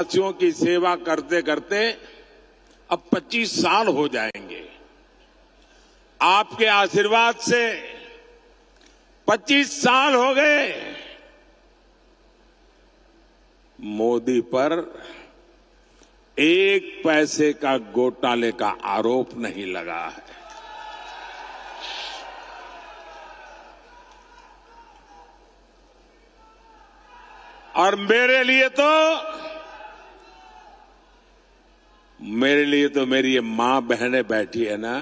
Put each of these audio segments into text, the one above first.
देशवासियों की सेवा करते करते अब 25 साल हो जाएंगे। आपके आशीर्वाद से 25 साल हो गए। मोदी पर एक पैसे का घोटाले का आरोप नहीं लगा है। और मेरे लिए तो मेरी ये मां बहनें बैठी है ना,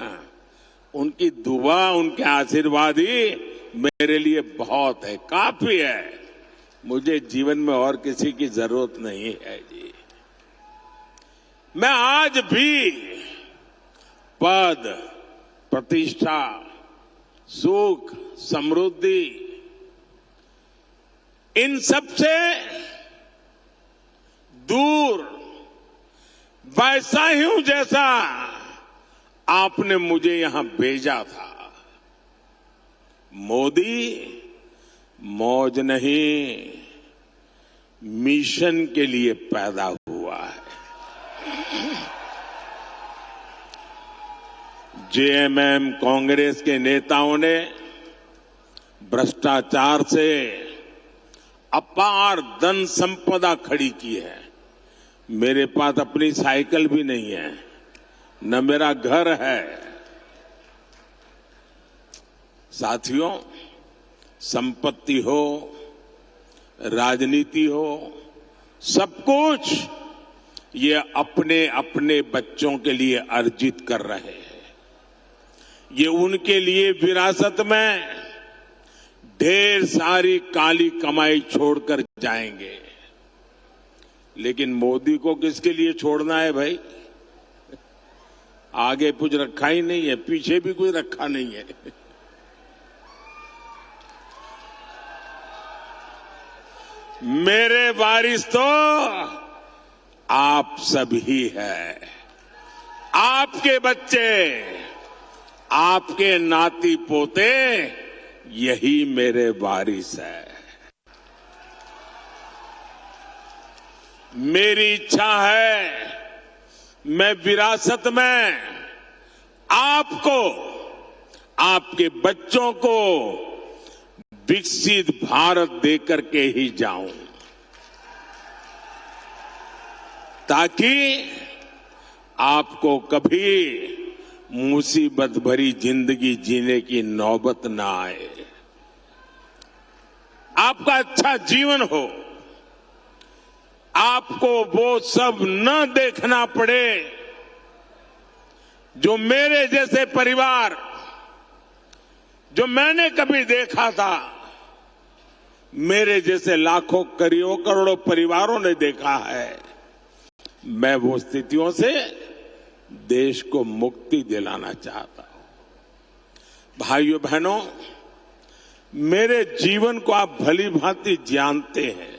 उनकी दुआ, उनके आशीर्वाद ही मेरे लिए बहुत है, काफी है। मुझे जीवन में और किसी की जरूरत नहीं है जी। मैं आज भी पद, प्रतिष्ठा, सुख, समृद्धि, इन सब से दूर वैसा ही हूं जैसा आपने मुझे यहां भेजा था। मोदी मौज नहीं, मिशन के लिए पैदा हुआ है। जेएमएम कांग्रेस के नेताओं ने भ्रष्टाचार से अपार धन संपदा खड़ी की है। मेरे पास अपनी साइकिल भी नहीं है, न मेरा घर है। साथियों, संपत्ति हो, राजनीति हो, सब कुछ ये अपने अपने बच्चों के लिए अर्जित कर रहे हैं। ये उनके लिए विरासत में ढेर सारी काली कमाई छोड़कर जाएंगे। लेकिन मोदी को किसके लिए छोड़ना है भाई? आगे कुछ रखा ही नहीं है, पीछे भी कुछ रखा नहीं है। मेरे वारिस तो आप सभी है। आपके बच्चे, आपके नाती पोते, यही मेरे वारिस है। मेरी इच्छा है मैं विरासत में आपको, आपके बच्चों को विकसित भारत देकर के ही जाऊं, ताकि आपको कभी मुसीबत भरी जिंदगी जीने की नौबत ना आए, आपका अच्छा जीवन हो, आपको वो सब न देखना पड़े जो मेरे जैसे परिवार, जो मैंने कभी देखा था, मेरे जैसे लाखों करोड़ों परिवारों ने देखा है। मैं वो स्थितियों से देश को मुक्ति दिलाना चाहता हूं। भाइयों बहनों, मेरे जीवन को आप भली भांति जानते हैं।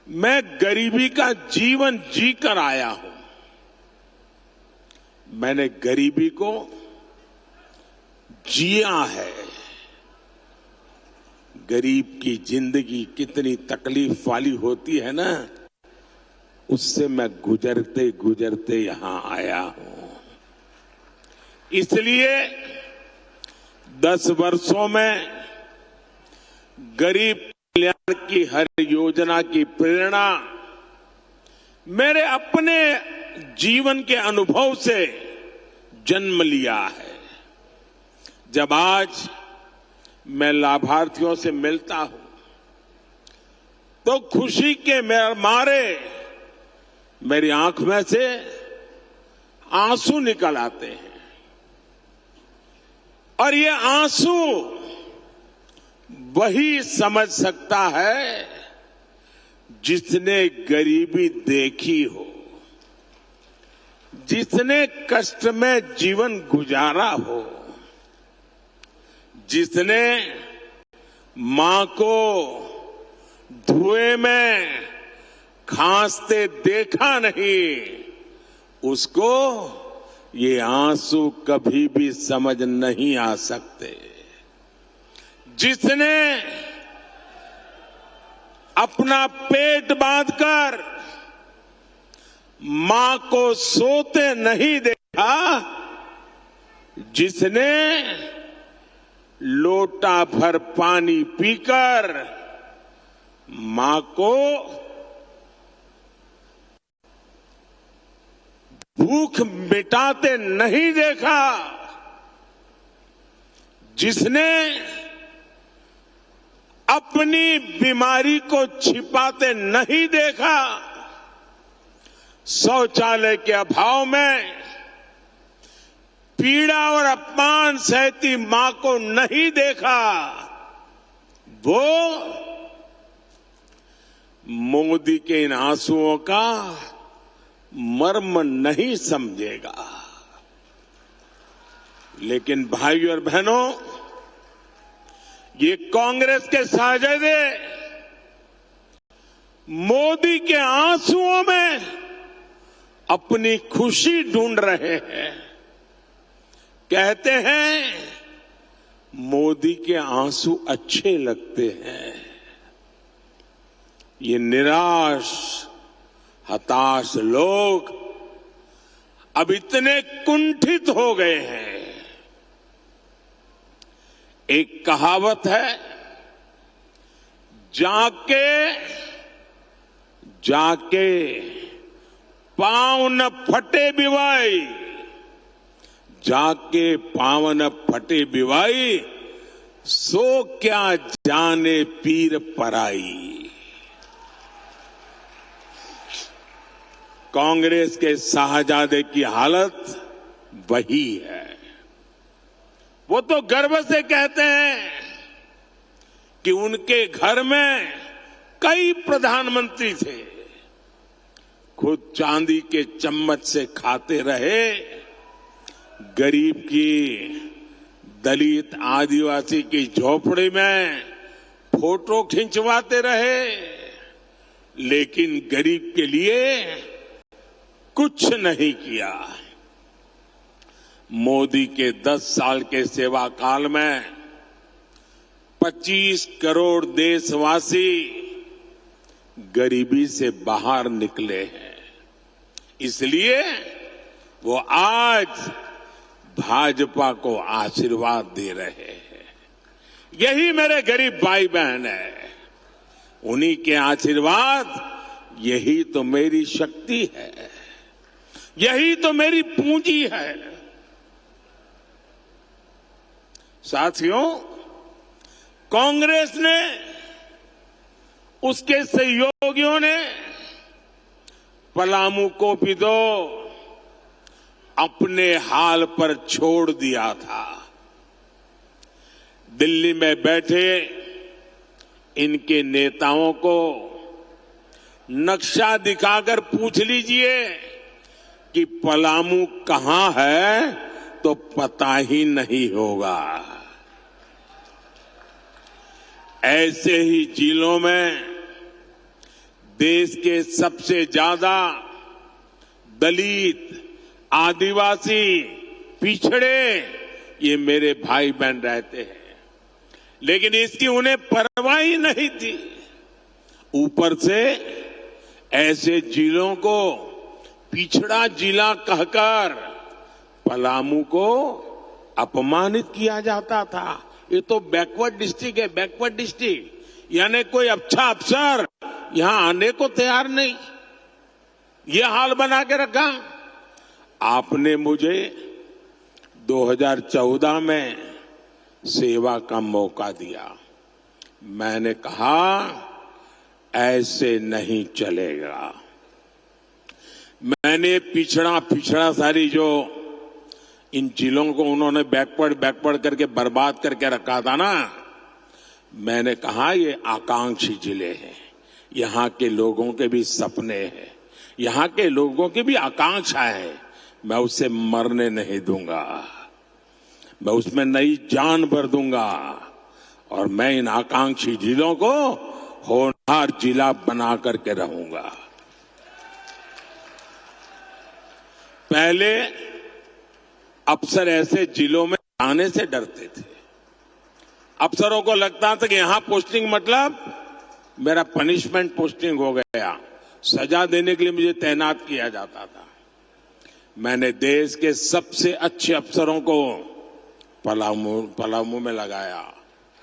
मैं गरीबी का जीवन जीकर आया हूं। मैंने गरीबी को जिया है। गरीब की जिंदगी कितनी तकलीफ वाली होती है ना, उससे मैं गुजरते गुजरते यहां आया हूं। इसलिए 10 वर्षों में गरीब कल्याण की हर योजना की प्रेरणा मेरे अपने जीवन के अनुभव से जन्म लिया है। जब आज मैं लाभार्थियों से मिलता हूं तो खुशी के मारे मेरी आंख में से आंसू निकल आते हैं। और ये आंसू वही समझ सकता है जिसने गरीबी देखी हो, जिसने कष्ट में जीवन गुजारा हो, जिसने मां को धुएं में खांसते देखा नहीं, उसको ये आंसू कभी भी समझ नहीं आ सकते। जिसने अपना पेट बांधकर मां को सोते नहीं देखा जिसने लोटा भर पानी पीकर मां को भूख मिटाते नहीं देखा, जिसने अपनी बीमारी को छिपाते नहीं देखा, शौचालय के अभाव में पीड़ा और अपमान सहती मां को नहीं देखा, वो मोदी के इन आंसुओं का मर्म नहीं समझेगा। लेकिन भाइयों और बहनों, ये कांग्रेस के साजिदे मोदी के आंसुओं में अपनी खुशी ढूंढ रहे हैं। कहते हैं मोदी के आंसू अच्छे लगते हैं। ये निराश हताश लोग अब इतने कुंठित हो गए हैं। एक कहावत है, जाके जाके पांव न फटे बिवाई, जाके पांव न फटे बिवाई, सो क्या जाने पीर पराई। कांग्रेस के शाहजादे की हालत वही है। वो तो गर्व से कहते हैं कि उनके घर में कई प्रधानमंत्री थे, खुद चांदी के चम्मच से खाते रहे, गरीब की, दलित आदिवासी की झोपड़ी में फोटो खिंचवाते रहे, लेकिन गरीब के लिए कुछ नहीं किया। मोदी के 10 साल के सेवा काल में 25 करोड़ देशवासी गरीबी से बाहर निकले हैं। इसलिए वो आज भाजपा को आशीर्वाद दे रहे हैं। यही मेरे गरीब भाई बहन है, उन्हीं के आशीर्वाद, यही तो मेरी शक्ति है, यही तो मेरी पूंजी है। साथियों, कांग्रेस ने, उसके सहयोगियों ने पलामू को भी तो अपने हाल पर छोड़ दिया था। दिल्ली में बैठे इनके नेताओं को नक्शा दिखाकर पूछ लीजिए कि पलामू कहां है तो पता ही नहीं होगा। ऐसे ही जिलों में देश के सबसे ज्यादा दलित, आदिवासी, पिछड़े ये मेरे भाई बहन रहते हैं, लेकिन इसकी उन्हें परवाह ही नहीं थी। ऊपर से ऐसे जिलों को पिछड़ा जिला कहकर पलामू को अपमानित किया जाता था। ये तो बैकवर्ड डिस्ट्रिक्ट है, बैकवर्ड डिस्ट्रिक्ट, यानी कोई अच्छा अफसर यहां आने को तैयार नहीं। ये हाल बना के रखा। आपने मुझे 2014 में सेवा का मौका दिया। मैंने कहा ऐसे नहीं चलेगा। मैंने पिछड़ा सारी जो इन जिलों को उन्होंने बैकवर्ड करके बर्बाद करके रखा था ना, मैंने कहा ये आकांक्षी जिले हैं, यहां के लोगों के भी सपने हैं, यहां के लोगों की भी आकांक्षाएं हैं। मैं उसे मरने नहीं दूंगा, मैं उसमें नई जान भर दूंगा और मैं इन आकांक्षी जिलों को होनहार जिला बना करके रहूंगा। पहले अफसर ऐसे जिलों में आने से डरते थे। अफसरों को लगता था कि यहां पोस्टिंग मतलब मेरा पनिशमेंट पोस्टिंग हो गया, सजा देने के लिए मुझे तैनात किया जाता था। मैंने देश के सबसे अच्छे अफसरों को पलामू में लगाया।